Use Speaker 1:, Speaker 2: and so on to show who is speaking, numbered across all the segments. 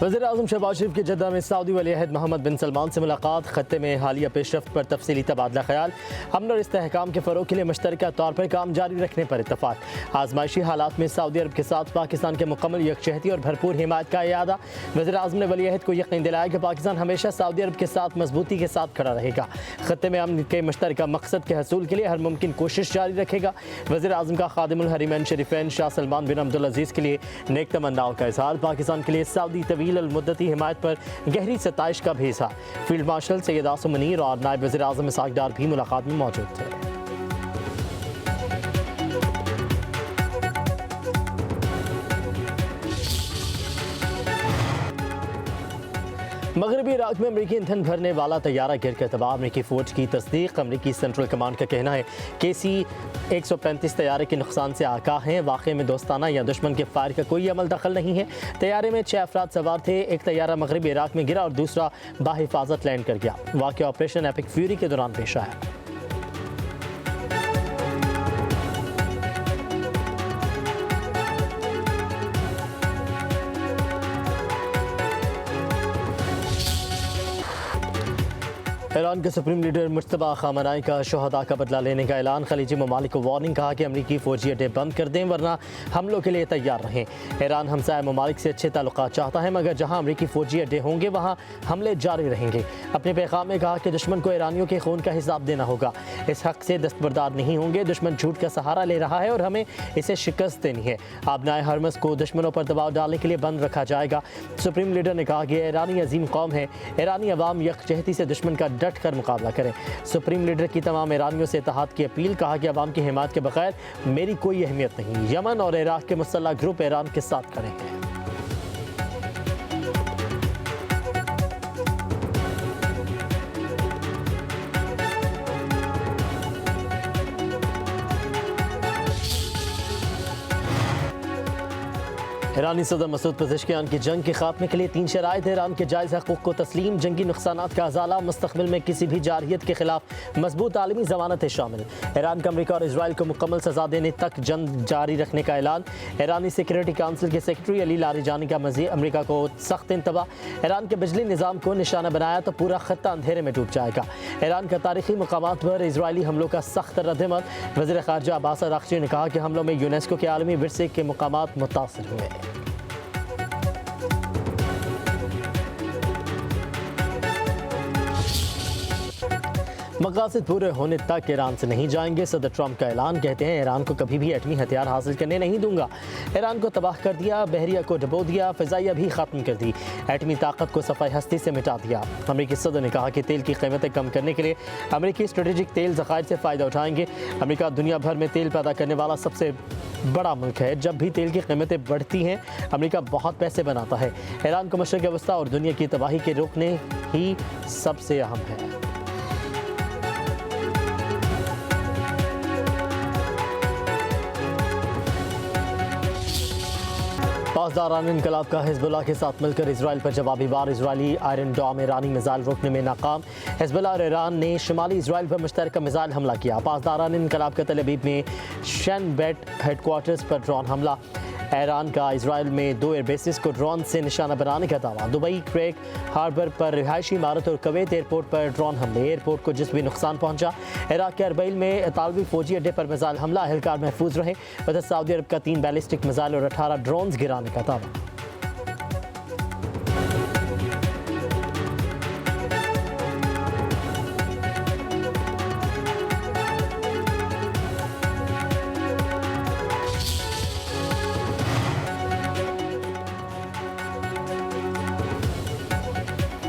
Speaker 1: वज़ीर-ए-आज़म शहबाज शरीफ की जद्दा में सऊदी वली-अहद मोहम्मद बिन सलमान से मुलाकात। खत्ते में हालिया पेशरफ्त पर तफसीली तबादला ख्याल। अमन और इस्तेहकाम के फ़रोग़ के लिए मुश्तरका तौर पर काम जारी रखने पर इत्तफ़ाक़। आज़माइशी हालात में सऊदी अरब के साथ पाकिस्तान के मुकम्मल यकजहती और भरपूर हिमायत का इयादा। वज़ीर-ए-आज़म ने वली-अहद को यकीन दिलाया कि पाकिस्तान हमेशा सऊदी अरब के साथ मजबूती के साथ खड़ा रहेगा। खत्ते में अमन के मुश्तरका मकसद के हसूल के लिए हर मुमकिन कोशिश जारी रखेगा। वज़ीर-ए-आज़म का खादिमुल हरमैन शरीफैन शाह सलमान बिन अब्दुल अज़ीज़ के लिए नेक तमन्नाओं का इज़हार। पाकिस्तान के लिए सऊदी तवील मुद्दती हिमायत पर गहरी सताइश का भी इज़हार। फील्ड मार्शल सैयद आसिम मुनीर और नायब वज़ीर-ए-आज़म इसहाक़ डार भी मुलाकात में मौजूद थे। मगरबी इराक में अमरीकी ईंधन भरने वाला तैयारा गिर कर तबाह। अमरीकी फ़ौज की तस्दीक। अमरीकी सेंट्रल कमांड का कहना है कि C-135 तैयारे के नुकसान से आगाह हैं। वाक़े में दोस्ताना या दुश्मन के फायर का कोई अमल दखल नहीं है। तैयारे में 6 अफराद सवार थे। एक तैयारा मगरबी इराक में गिरा और दूसरा बाहिफाजत लैंड कर गया। वाक़या ऑपरेशन एपिक फ्यूरी के दौरान पेश आया। ईरान के सुप्रीम लीडर मुज्तबा खामनाई का शोहदा का बदला लेने का ऐलान। खलीजी ममालिक को वार्निंग। कहा कि अमरीकी फौजी अड्डे बंद कर दें वरना हमलों के लिए तैयार रहें। ईरान हमसाया ममालिक से अच्छे ताल्लुकात चाहता है मगर जहां अमरीकी फौजी अड्डे होंगे वहां हमले जारी रहेंगे। अपने पैगाम में कहा कि दुश्मन को ईरानियों के खून का हिसाब देना होगा। इस हक से दस्तबरदार नहीं होंगे। दुश्मन झूठ का सहारा ले रहा है और हमें इसे शिकस्त देनी है। आबनाए हरमस को दुश्मनों पर दबाव डालने के लिए बंद रखा जाएगा। सुप्रीम लीडर ने कहा कि ईरानी अजीम कौम है। ईरानी अवाम यकजहती से दुश्मन का डट कर मुकाबला करें। सुप्रीम लीडर की तमाम ईरानियों से इत्तेहाद की अपील। कहा कि अवाम की हिमायत के बगैर मेरी कोई अहमियत नहीं। यमन और इराक के मुसल्लह ग्रुप ईरान के साथ खड़े हैं। ईरानी सदर मसूद पज़ेश्कियान की जंग के खात्मे के लिए 3 शराइत। ईरान के जायज़ हक़ूक़ को तस्लीम। जंगी नुकसानात का अज़ाला। मुस्तक़बिल में किसी भी जारहियत के खिलाफ मजबूत आलमी ज़मानतें शामिल। ईरान का अमरीका और इसराइल को मुकम्मल सज़ा देने तक जंग जारी रखने का ऐलान। ईरानी सिक्योरिटी काउंसिल के सेक्रेटरी अली लारिजानी का मज़ीद अमरीका को सख्त इंतबाह। ईरान के बिजली निज़ाम को निशाना बनाया तो पूरा खत्ता अंधेरे में डूब जाएगा। ईरान का तारीखी मकामात पर इसराइली हमलों का सख्त रद्दअमल। वज़ीर ख़ारजा अब्बास अराग़ची ने कहा कि हमलों में यूनेस्को के आलमी विरसे के मकामात मुतासिर हुए। मक़ासिद पूरे होने तक ईरान से नहीं जाएंगे। सदर ट्रंप का ऐलान। कहते हैं ईरान को कभी भी एटमी हथियार हासिल करने नहीं दूंगा। ईरान को तबाह कर दिया। बहरिया को डुबो दिया। फ़िज़ाइया भी ख़त्म कर दी। एटमी ताकत को सफ़ाई हस्ती से मिटा दिया। अमरीकी सदर ने कहा कि तेल की कीमतें कम करने के लिए अमरीकी स्ट्रेटेजिक तेल ज़खायर से फ़ायदा उठाएंगे। अमरीका दुनिया भर में तेल पैदा करने वाला सबसे बड़ा मुल्क है। जब भी तेल की कीमतें बढ़ती हैं अमरीका बहुत पैसे बनाता है। ईरान को मशरिक़ वस्ता और दुनिया की तबाही के रोकने ही सबसे अहम है। पासदारान इनकलाब का हिज़्बुल्लाह के साथ मिलकर इसराइल पर जवाबी वार। इसराइली आयरन डॉम ईरानी मिसाइल रोकने में नाकाम। हिज़्बुल्लाह और ईरान ने शुमाली इसराइल पर मुश्तरका मिसाइल हमला किया। पासदारान इनकलाब का तल अवीव में शन बेट हेडक्वार्टर्स पर ड्रोन हमला। ईरान का इसराइल में 2 एयरबेसिस को ड्रोन से निशाना बनाने का दावा। दुबई क्रेक हार्बर पर रिहायशी इमारत और कुवैत एयरपोर्ट पर ड्रोन हमले। एयरपोर्ट को जिस भी नुकसान पहुंचा। इराक के अरबैल में इतालवी फौजी अड्डे पर मिसाइल हमला। अहलकार महफूज रहे। उधर सऊदी अरब का 3 बैलिस्टिक मिसाइल और 18 ड्रोन गिराने का दावा।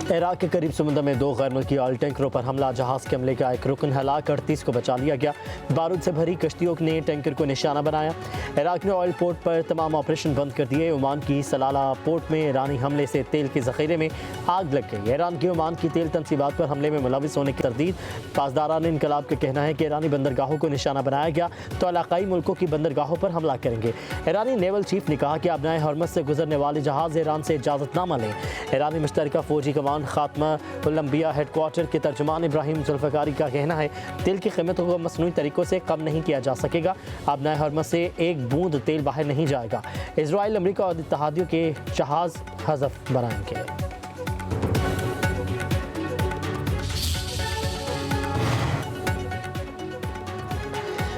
Speaker 1: इराक के करीब समुद्र में 2 गैर मुल्की ऑयल टैंकरों पर हमला। जहाज़ के हमले का एक रुकन हलाक। 38 को बचा लिया गया। बारूद से भरी कश्तियों ने टैंकर को निशाना बनाया। इराक ने ऑयल पोर्ट पर तमाम ऑपरेशन बंद कर दिए। ओमान की सलाला पोर्ट में ईरानी हमले से तेल के ज़ख़ीरे में आग लग गई। ईरान की ओमान की तेल तनसीबात पर हमले में मुलविस होने की तरदीद। पासदारान इनकलाब का कहना है कि ईरानी बंदरगाहों को निशाना बनाया गया तो इलाकाई मुल्कों की बंदरगाहों पर हमला करेंगे। ईरानी नेवल चीफ ने कहा कि आबनाए हरमस से गुजरने वाले जहाज़ ईरान से इजाज़तनामा लें। ईरानी मुश्तरका फ़ौजी कमान तर्जुमान खात्मा उल-अंबिया हेडक्वार्टर के तर्जुमान इब्राहिम जुल्फ़िकारी का कहना है तेल की कीमतों को मसनूई तरीक़ों से कम नहीं किया जा सकेगा। अब नए हरमस से एक बूंद तेल बाहर नहीं जाएगा। इजराइल, अमरीका और इत्तेहादियों के जहाज़ हज़फ बनाएंगे।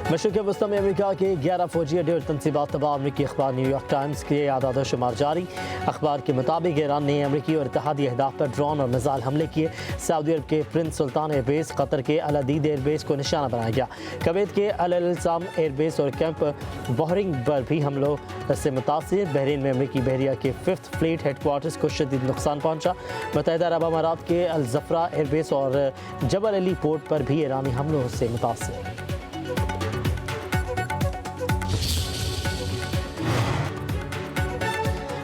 Speaker 1: मशरिक़ वस्ती में अमेरिका के 11 फौजी अड्डे और तनसीबात तबाह। अमरीकी अखबार न्यूयॉर्क टाइम्स के आदाद शुमार जारी। अखबार के मुताबिक ईरान ने अमरीकी और इत्तेहादी अहदाफ पर ड्रोन और मिसाइल हमले किए। सऊदी अरब के प्रिंस सुल्तान एयरबेस, कतर के अल अदीद एयरबेस को निशाना बनाया गया। कुवैत के अल इल्ज़ाम एयरबेस और कैंप बहरिंग पर भी हमलों से मुतासिर। बहरीन में अमरीकी बहरिया के 5th फ्लीट हेडक्वार्टर्स को शदीद नुकसान पहुंचा। मुत्तहिदा अरब अमारात के अल ज़फ़रा एयरबेस और जबल अली पोर्ट पर भी ईरानी हमलों से मुतासिर।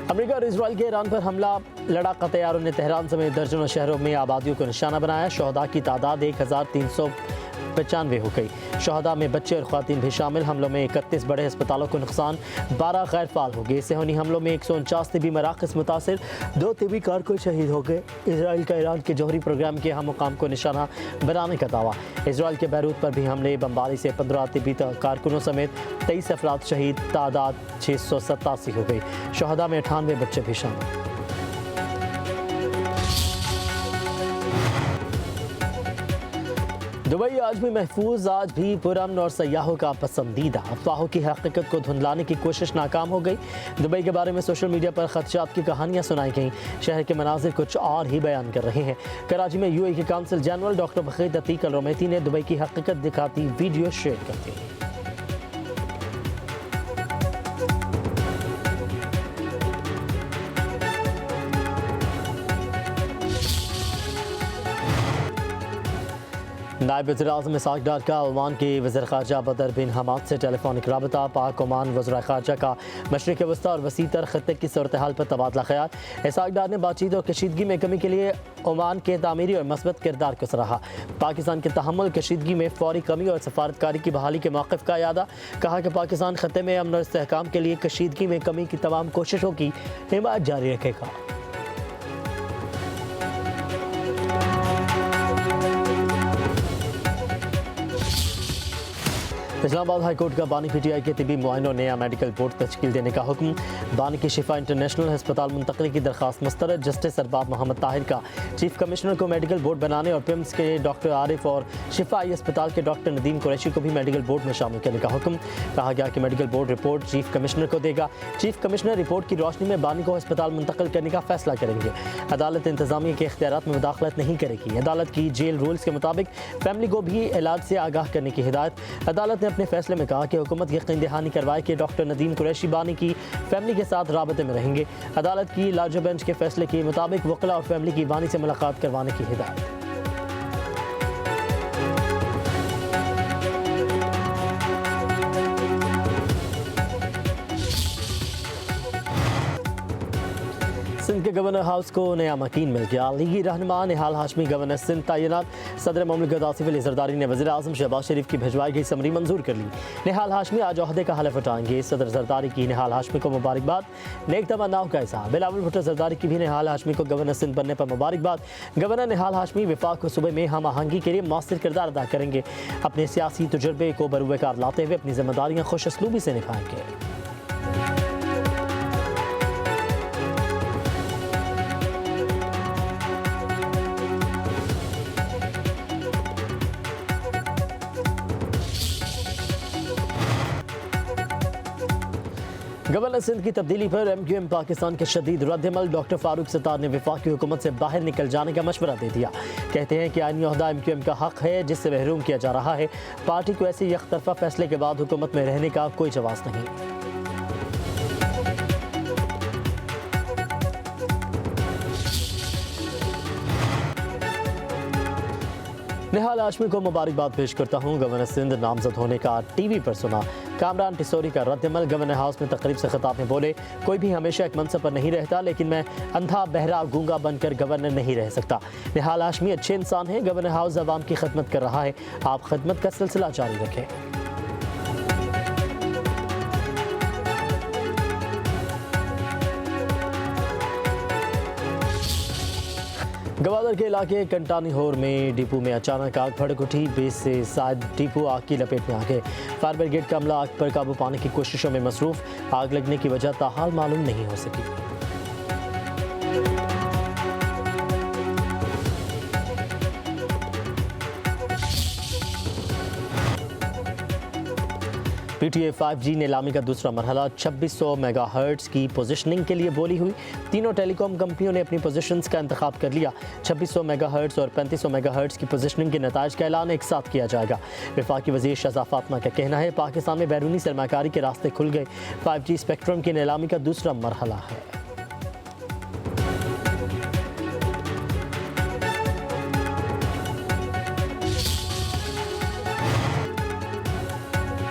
Speaker 1: अमेरिका और इजराइल के ईरान पर हमला। लड़ाका तैयारों ने तेहरान समेत दर्जनों शहरों में आबादियों को निशाना बनाया। शहदा की तादाद 1395 हो गई। शहदा में बच्चे और ख़वातीन भी शामिल। हमलों में 31 बड़े अस्पतालों को नुकसान, 12 गैर फाल हो गए। सेहूनी हमलों में 149 तिबी मराकज़ मुतासिर, 2 तिबी कारकुन शहीद हो गए। इजराइल का ईरान के जौहरी प्रोग्राम के अहम मुकाम को निशाना बनाने का दावा। इजराइल के बैरूत पर भी हमले, बमबारी से 15 तिबी कारकुनों समेत 23 अफराद शहीद, तादाद 687 हो गई। शहदा में 98 बच्चे भी शामिल। दुबई आज भी महफूज, आज भी पुरअमन और सयाहों का पसंदीदा। अफवाहों की हकीकत को धुंधलाने की कोशिश नाकाम हो गई। दुबई के बारे में सोशल मीडिया पर खदशात की कहानियां सुनाई गईं। शहर के मनाजिर कुछ और ही बयान कर रहे हैं। कराची में UAE के काउंसिल जनरल डॉक्टर बखीर अतीक अल रोमैती ने दुबई की हकीकत दिखाती वीडियो शेयर कर दी। नायब वज़ीर-ए-आज़म इसहाक़ डार का ओमान के वज़ीर ख़ारजा बदर बिन हमाद से टेलीफोनिक रबता। पाक ओमान वज़ीर ख़ारजा का मशरिक़ वस्ती और वसी तर ख़त्ते की सूरत हाल पर तबादला ख़याल। इसहाक़ डार ने बातचीत और कशीदगी में कमी के लिए ओमान के तामीरी और मस्बत किरदार को सराहा। पाकिस्तान के तहम्मुल, कशीदगी में फ़ौरी कमी और सफारतकारी की बहाली के मौक़िफ़ का यादा। कहा कि पाकिस्तान ख़त्ते में अमन और इस्तेहकाम के लिए कशीदगी में कमी की तमाम कोशिशों की हिमायत जारी रखेगा। इस्लामाबाद हाई कोर्ट का बानी PTI के तिबी मुआइनों नया मेडिकल बोर्ड तश्कील देने का हुक्म। बानी की शिफा इंटरनेशनल अस्पताल मुंतकली की दरख्वास्त मुस्तरद। जस्टिस अरबाब मोहम्मद ताहिर का चीफ कमिश्नर को मेडिकल बोर्ड बनाने और पिम्स के डॉक्टर आरिफ और शिफा आई अस्पताल के डॉक्टर नदीम कुरैशी को भी मेडिकल बोर्ड में शामिल करने का हुक्म। कहा गया कि medical board report chief commissioner को देगा। चीफ कमिश्नर रिपोर्ट की रोशनी में बानी को अस्पताल मुंतकिल करने का फैसला करेंगे। अदालत इंतजामिया के इख्तियारात में मुदाखलत नहीं करेगी। अदालत की जेल रूल्स के मुताबिक फैमिली को भी इलाज से आगाह करने की हिदायत। अदालत ने अपने फैसले में कहा कि हुकूमत यकीन दहानी करवाए कि डॉक्टर नदीम कुरैशी बानी की फैमिली के साथ राबते में रहेंगे। अदालत की लार्जर बेंच के फैसले के मुताबिक वकला और फैमिली की बानी से मुलाकात करवाने की हिदायत। सिंध के गवर्नर हाउस को नया मकीन मिल गया। लीगी रहनुमा निहाल हाशमी गवर्नर सिंध तैनात। सदर ममलिकत आसिफ अली जरदारी ने वज़ीर आज़म शहबाज शरीफ की भिजवाई गई समरी मंजूर कर ली। निहाल हाशमी आज ओहदे का हलफ उठाएंगे। सदर जरदारी की निहाल हाशमी को मुबारकबाद, नेक तमन्नाओं का इज़हार। बिलावल भुट्टो जरदारी की भी निहाल हाशमी को गवर्नर सिंध बनने पर मुबारकबाद। गवर्नर निहाल हाशमी विफाक को सूबे में हम आहंगी के लिए मौसर किरदार अदा करेंगे। अपने सियासी तजुर्बे को बरूएकार लाते हुए अपनी जिम्मेदारियाँ खुश असलूबी से निभाएंगे। गवर्नर सिंध की तब्दीली पर MQM पाकिस्तान के शदीद रद्दअमल। डॉक्टर फारूक सत्तार ने वफाकी हुकूमत से बाहर निकल जाने का मशवरा दे दिया। कहते हैं कि आईनी ओहदा MQM का हक है जिससे महरूम किया जा रहा है। पार्टी को ऐसे यकतरफा फैसले के बाद हुकूमत में रहने का कोई जवाब नहीं। निहाल हाशमी को मुबारकबाद पेश करता हूँ। गवर्नर सिंध नामजद होने का TV पर सुना। कामरान टिसोरी का रद्दअमल। गवर्नर हाउस में तकरीब से खिताब में बोले, कोई भी हमेशा एक मनसब पर नहीं रहता, लेकिन मैं अंधा बहरा गूंगा बनकर गवर्नर नहीं रह सकता। निहाल हाशमी अच्छे इंसान हैं। गवर्नर हाउस अवाम की खिदमत कर रहा है। आप खिदमत का सिलसिला जारी रखें। गवादर के इलाके कंटानी होर में डिपो में अचानक आग भड़क उठी। 20 से शायद डिपो आग की लपेट में आ गए। फायर ब्रिगेड का अमला आग पर काबू पाने की कोशिशों में मसरूफ। आग लगने की वजह ताहाल मालूम नहीं हो सकी। PTA 5G नीलामी का दूसरा मरहला 2600 मेगाहर्ट्ज़ की पोजीशनिंग के लिए बोली हुई। तीनों टेलीकॉम कंपनियों ने अपनी पोजीशंस का इंतखाब कर लिया। 2600 मेगाहर्ट्ज़ और 3500 मेगाहर्ट्ज़ की पोजीशनिंग के नताइज का ऐलान एक साथ किया जाएगा। वफाकी वज़ीर शहज़ाद फातिमा का कहना है पाकिस्तान में बैरूनी सरमाकारी के रास्ते खुल गए। 5G स्पेक्ट्रम की नीलामी का दूसरा मरहला है।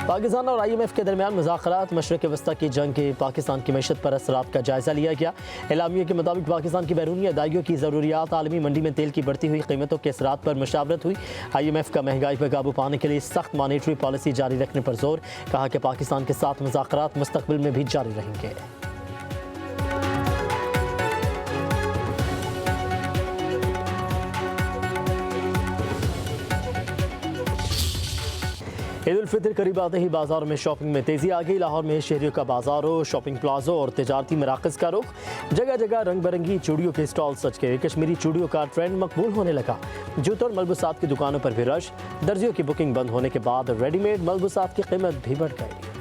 Speaker 1: पाकिस्तान और IMF के दरमियान मुज़ाकरात। मशरिक़ वस्ता की जंग के पाकिस्तान की मईशत पर असरात का जायज़ा लिया गया। एलामिया के मुताबिक पाकिस्तान की बैरूनी अदाइयों की ज़रूरियात, आलमी मंडी में तेल की बढ़ती हुई कीमतों के असरात पर मुशावरत हुई। IMF का महंगाई पर काबू पाने के लिए सख्त मॉनेटरी पॉलिसी जारी रखने पर जोर। कहा कि पाकिस्तान के साथ मुज़ाकरात मुस्तक़बिल में भी जारी रहेंगे। ईद उल फितर करीब आते ही बाजारों में शॉपिंग में तेजी आ गई। लाहौर में शहरियों का बाजारों, शॉपिंग प्लाजों और तिजारती मराकज़ का रुख। जगह जगह रंग बिरंगी चूड़ियों के स्टॉल सज गए। कश्मीरी चूड़ियों का ट्रेंड मकबूल होने लगा। जूतों और मलबूसात की दुकानों पर भी रश। दर्जियों की बुकिंग बंद होने के बाद रेडीमेड मलबूसात की कीमत भी बढ़ गई।